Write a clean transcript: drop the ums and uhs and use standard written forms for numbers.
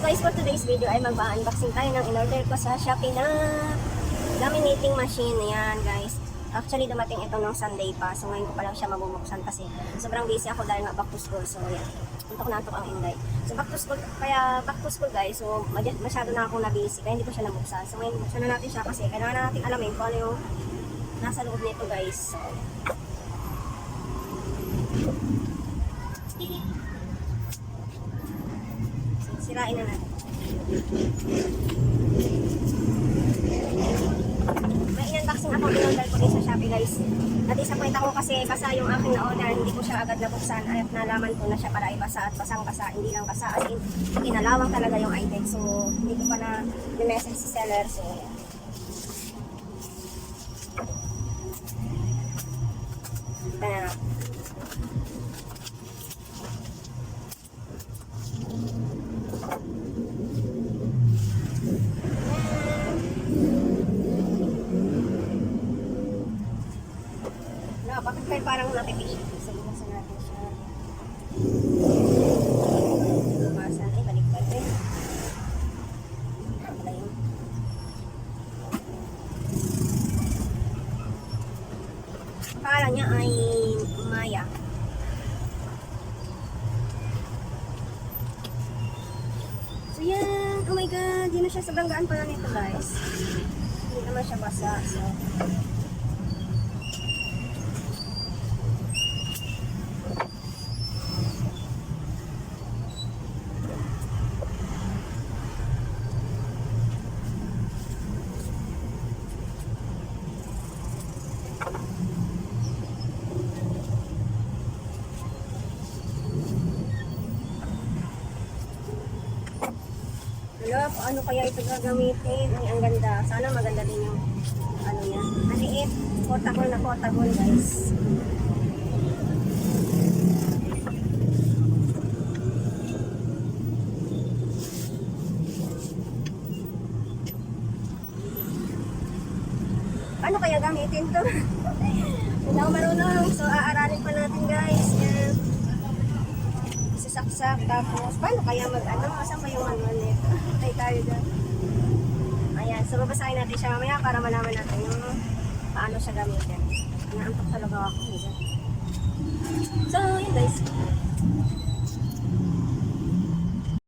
guys, for today's video ay mag-unboxing tayo ng in-order ko sa Shopee na laminating machine. Ayan guys. Actually dumating ito nung Sunday pa. So ngayon ko pa lang siya mabubuksan kasi sobrang busy ako dahil nga back to school. So yan. Antok na antok ang Inday. So back to school, kaya back to school guys. So masyado na akong na-busy kaya hindi ko siya nabuksan. So ngayon buksan na natin siya kasi kailangan natin alamin kung ano yung nasa loob nito guys. So, sirain na natin. May in-unboxing ako in-order ko din sa Shopee guys. Na-disappoint ako kasi basa yung aking na-order. Hindi ko siya agad nabuksan at nalaman ko na siya pala ay basa at basang-basa. Hindi lang basa as in kinalawang talaga yung item. So hindi ko pa na message si seller. So yan. Bakit kayo parang napipiit? So, lumasan natin siya. Lumasan. Ay, baliktad eh. Wala yun. Pangalan niya ay Maya. So, yan. Oh my God. Hindi na siya sobrang gaan pala nito, guys. Hindi naman siya basa. So, ano kaya ito gagamitin? Ay, ang ganda. Sana maganda din yung ano niya. Maliit. Portable guys. Ano kaya gamitin to? Hindi ako marunong. So, aaralin pa natin guys. Yan. Isasaksak. Tapos, paano kaya mag-ano? Saan ba yung manual nito? Tay tayo dyan. Ayan. So, babasahin natin siya mamaya para malaman natin yung paano siya gamitin. Naantok talaga ako. So, yun guys.